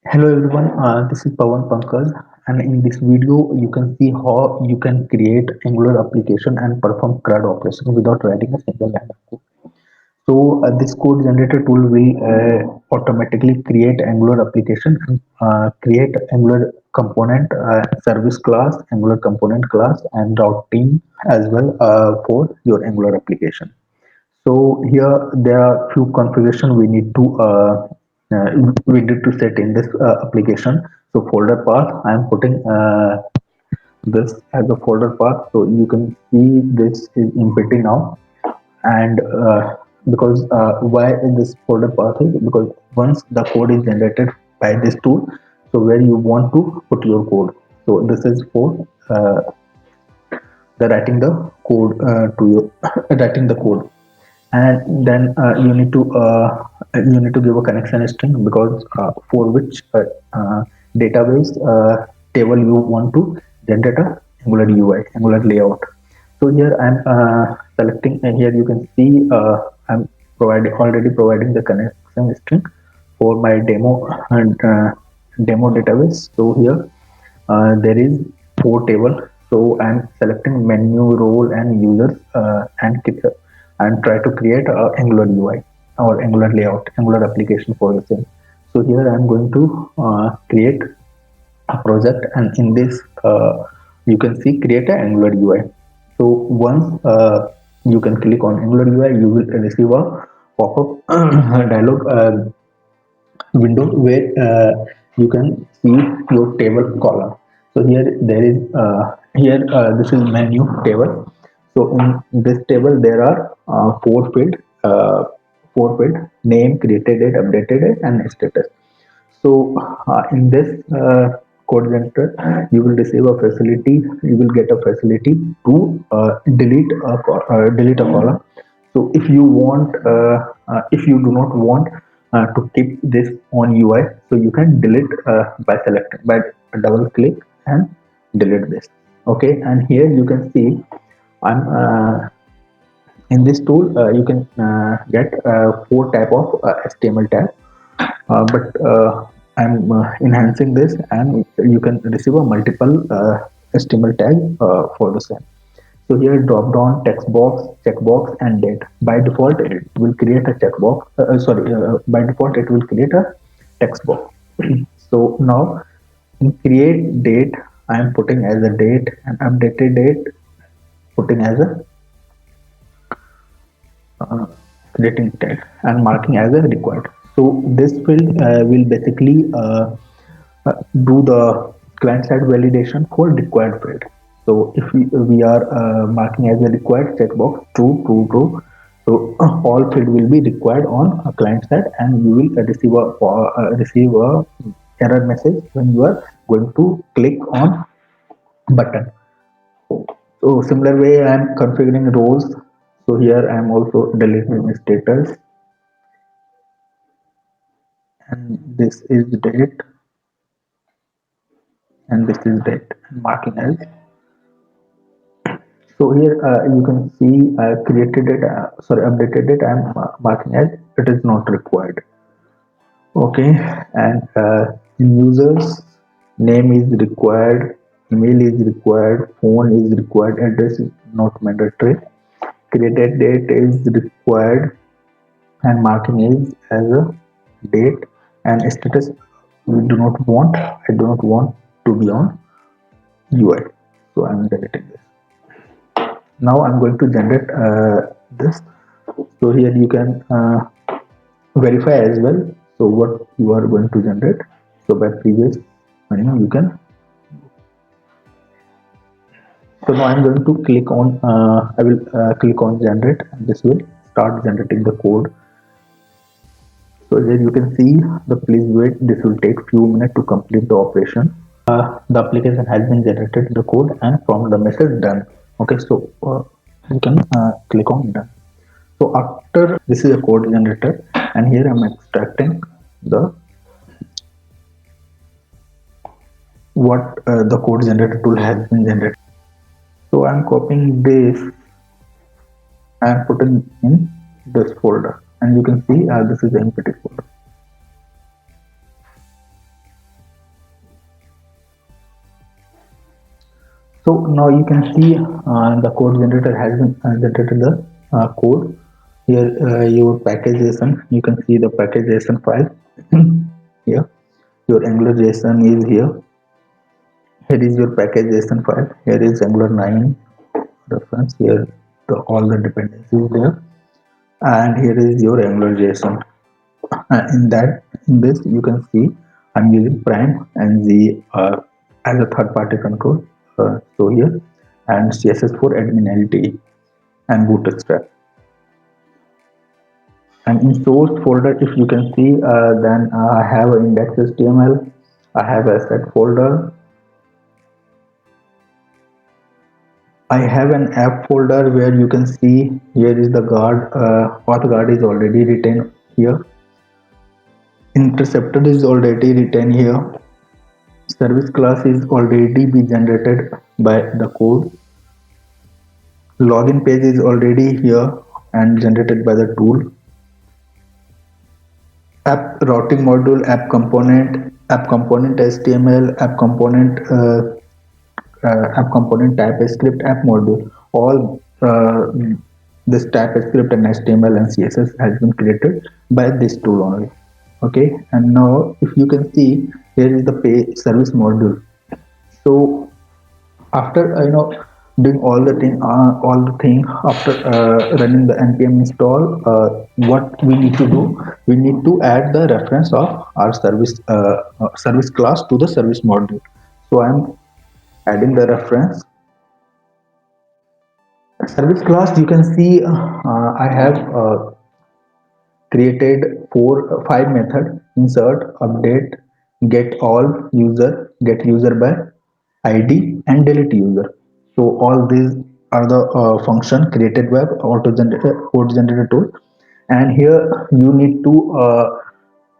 Hello everyone, this is Pawan Pankaj, and in this video you can see how you can create Angular application and perform CRUD operation without writing a single line of code. So this code generator tool will automatically create Angular application and create Angular component service class, Angular component class, and routing as well for your Angular application. So here there are few configuration uh, we need to set in this application. So folder path, I am putting this as a folder path. So you can see this is empty now, and because why this folder path is because once the code is generated by this tool, so where you want to put your code. So this is for the writing the code to your writing the code, and then you need to give a connection string because for which database table you want to generate a Angular UI, Angular layout. So here I'm selecting, and here you can see I'm providing already providing the connection string for my demo and demo database. So here there is four table. So I'm selecting menu, role, and users, and try to create a Angular UI or Angular layout, Angular application for the same. So here I'm going to create a project, and in this you can see create a Angular UI. So once you can click on Angular UI, you will receive a pop-up dialog window where you can see your table column. So here there is this is menu table. So in this table there are uh, four field: name, created date, updated date, and status. So in this code center, you will receive a facility. You will get a facility to delete a column. So if you do not want to keep this on UI, so you can delete by selecting by double click and delete this. Okay, and here you can see I'm in this tool. You can get four type of HTML tag, but I'm enhancing this, and you can receive a multiple HTML tag for the same. So here drop down text box, checkbox, and date. By default, it will create a checkbox. By default it will create a text box. So now in create date, I am putting as a date, and updated date putting as a uh, creating tag and marking as a required. So this field will basically do the client side validation for required field. So if we are marking as a required checkbox true, true, true, so all field will be required on a client side, and you will receive a error message when you are going to click on button. So similar way I am configuring roles. So here I am also deleting status, and this is date, and this is date, marking as. So here you can see I created it, updated it. I'm marking as it is not required. Okay, and in users, name is required, email is required, phone is required, address is not mandatory. Created date is required, and marking is as a date, and status we do not want. I do not want to be on UI, so I'm deleting this. Now I'm going to generate this. So here you can verify as well, so what you are going to generate. So by previous, you can. So now I'm going to click on I will click on generate, and this will start generating the code. So here you can see the please wait, this will take few minutes to complete the operation. The application has been generated the code, and from the message done. Okay, so you can click on done. So after this is a code generator, and here I'm extracting the what the code generator tool has been generated. So I'm copying this and putting in this folder, and you can see this is the empty folder. So now you can see the code generator has been generated the code. Here your package JSON, you can see the package JSON file. Here your Angular JSON is here. Here is your package JSON file. Here is Angular 9 reference. Here all the dependencies there, and here is your Angular JSON. In this you can see I'm using Prime and the as a third party control. So here and CSS for admin LTE and Bootstrap. And in source folder, if you can see, then I have index.html. I have a set folder. I have an app folder where you can see here is the guard. Path guard is already written here. Interceptor is already written here. Service class is already be generated by the code. Login page is already here and generated by the tool. App routing module, app component HTML, app component TypeScript, app module. All this TypeScript and HTML and CSS has been created by this tool only. Okay, and now if you can see, here is the pay service module. So after doing all the thing after running the npm install, what we need to do, we need to add the reference of our service class to the service module. So I'm adding the reference service class. You can see I have created five method: insert, update, get user by id, and delete user. So all these are the function created by auto generator code generator tool. And here you need to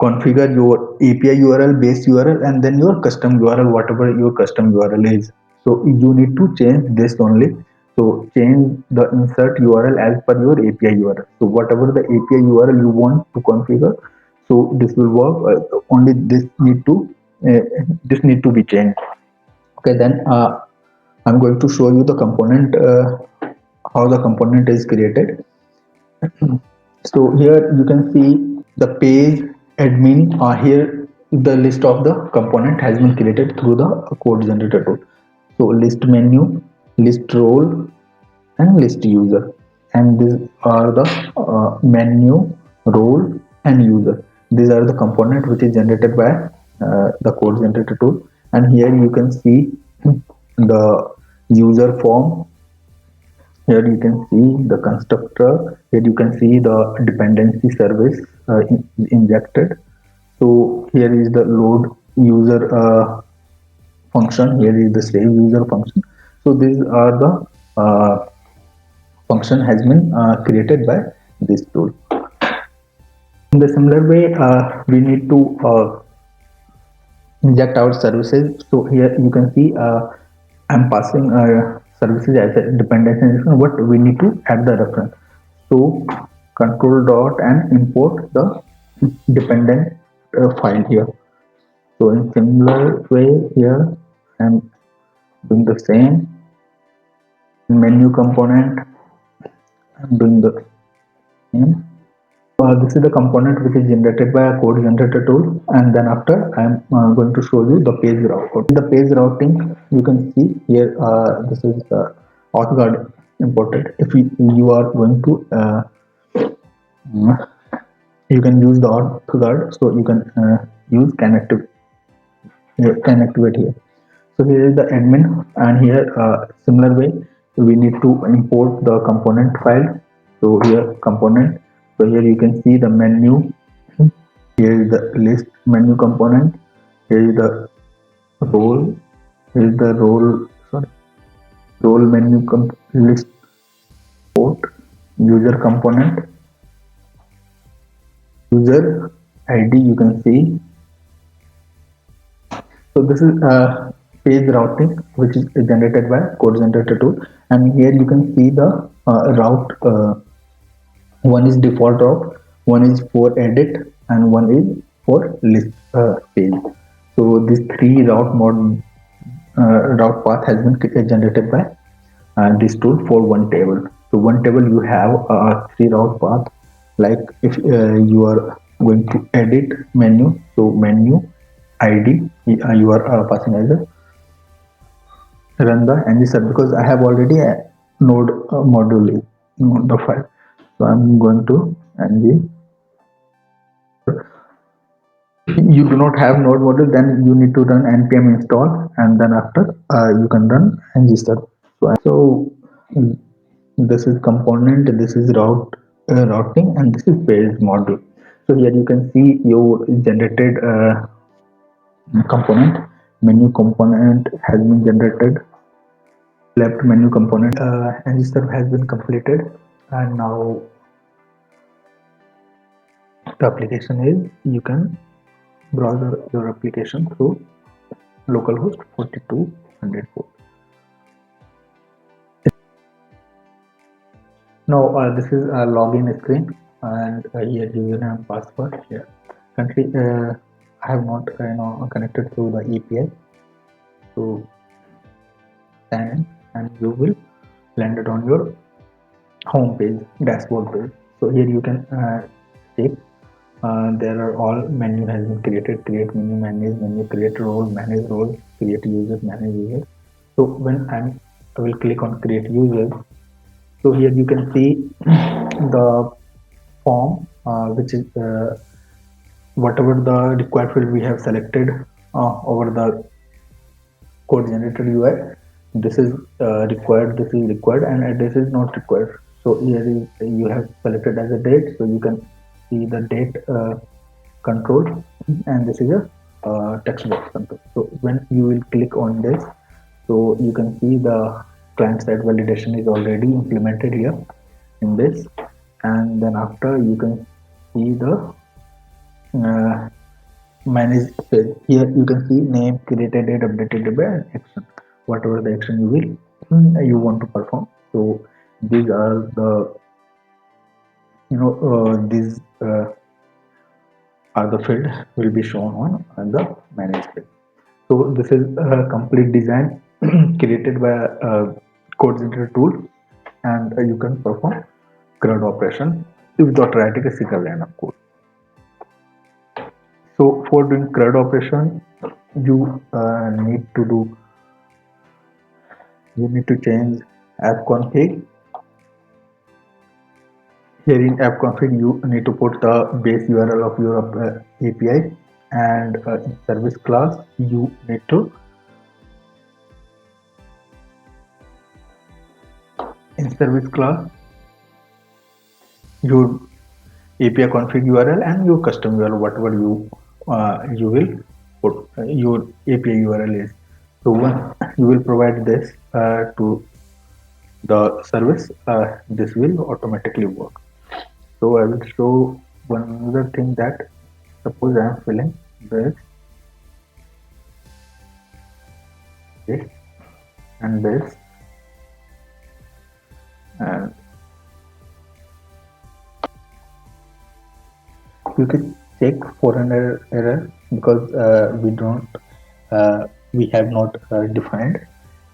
configure your API URL, base URL, and then your custom URL, whatever your custom URL is. So you need to change this only. So change the insert URL as per your API URL. So whatever the API URL you want to configure, so this will work. Only uh, this need to be changed. Okay, then I'm going to show you the component, how the component is created. So here you can see the page admin. Here the list of the component has been created through the code generator tool. So list menu, list role, and list user, and these are the menu, role, and user. These are the component which is generated by the code generator tool. And here you can see the user form. Here you can see the constructor. Here you can see the dependency service injected. So here is the load user function. Here is the save user function. So these are the function has been created by this tool. In the similar way, we need to inject our services. So here you can see I'm passing services as a dependency, but we need to add the reference. So control dot and import the dependent file here. So in similar way here I'm doing the same. Menu component, I'm doing the same. This is the component which is generated by a code generator tool, and then after I am going to show you the page route. In the page routing, you can see here this is authguard imported. If you are going to you can use the authguard, so you can use can activate here. So here is the admin, and here similar way we need to import the component file. So here component. So here you can see the menu. Here is the list menu component. Here is the role. Here is the role menu list port user component. User ID you can see. So this is page routing which is generated by code generator tool, and here you can see the route. One is default route, one is for edit, and one is for list page. So these three route route path has been generated by this tool for one table. So one table you have three route path. Like if you are going to edit menu, so menu ID you are passing as a run the ng set, because I have already a node module in the file. So I'm going to ng. If you do not have node module, then you need to run npm install, and then after you can run ng set. So mm, this is component, this is routing, and this is page module. So here you can see your generated component. Menu component has been generated, left menu component, and this has been completed. And now the application is, you can browse your application through localhost 4200 port. Now this is a login screen, and here username and password. Here currently I have not connected to the API to sign in, and you will land it on your home page, dashboard page. So here you can check. There are all menu has been created: create menu, manage menu, create role, manage role, create user, manage user. So when I will click on create user. So here you can see the form, which is whatever the required field we have selected over the code generated UI. This is required, this is required, and this is not required. So here is, you have selected as a date, so you can see the date control, and this is a text box control. So when you will click on this, so you can see the client side validation is already implemented here in this, and then after you can see the uh, manage page. Here you can see name, created date, updated date, and action, whatever the action you will you want to perform. So these are the, these are the field will be shown on the manage page. So this is a complete design created by a code generator tool, and you can perform CRUD operation without writing a single line of code. So for doing CRUD operation, you need to do you need to change app config. Here in app config, you need to put the base URL of your API, and in service class, you need to in service class your API config URL and your custom URL, whatever you will put your API URL is. So when you will provide this to the service, this will automatically work. So I will show one other thing, that suppose I am filling this and this, and you can check for an error, because we have not defined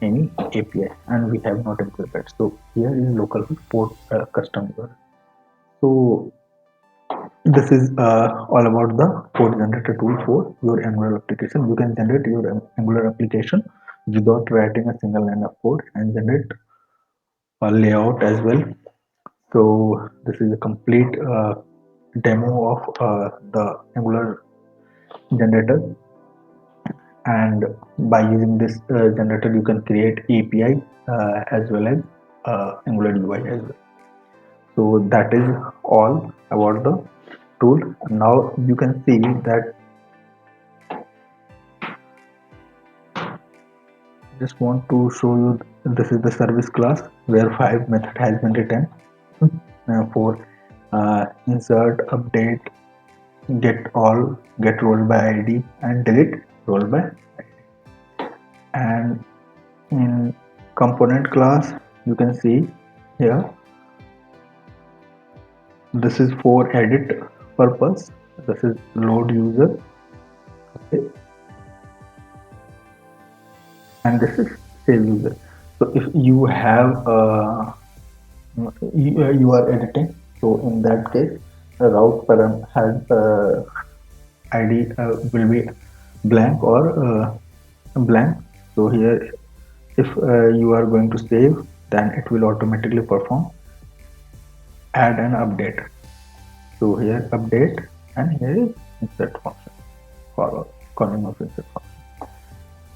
any API, and we have not implemented. So here is localhost port custom URL. So this is all about the code generator tool for your Angular application. You can generate your Angular application without writing a single line of code, and generate a layout as well. So this is a complete demo of the Angular generator, and by using this generator you can create API as well as Angular UI as well. So that is all about the tool. Now you can see that, just want to show you, this is the service class where 5 method has been written for insert, update, get all, get role by ID, and delete role by ID. And in component class, you can see here, this is for edit purpose, this is load user. Okay, and this is save user. So if you have you are editing, so in that case route param has id will be blank or blank. So here if you are going to save, then it will automatically perform add and update. So here update, and here is insert function, follow calling of insert function,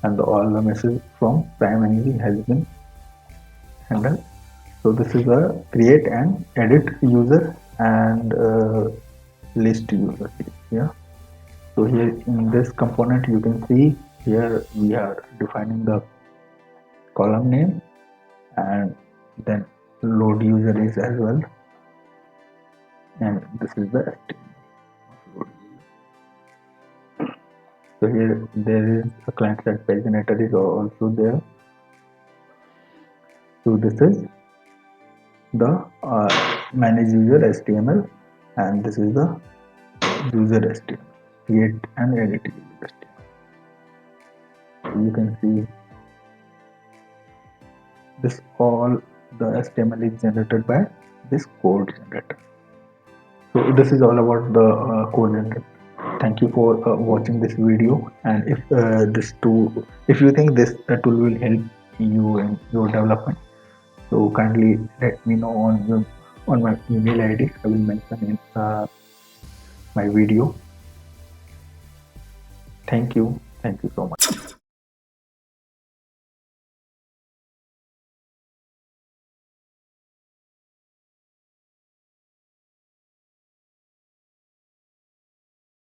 and all the message from primary has been handled. So this is a create and edit user and list user here. So here in this component you can see here we are defining the column name, and then load user is as well, and this is the HTML load user. So here there is a client side paginator is also there. So this is the manage user HTML, and this is the user HTML, create and edit user HTML. So you can see this all the HTML is generated by this code generator. So this is all about the code generator. Thank you for watching this video, and if this tool, if you think this tool will help you in your development, so kindly let me know on my email ID. I will mention in my video. Thank you so much.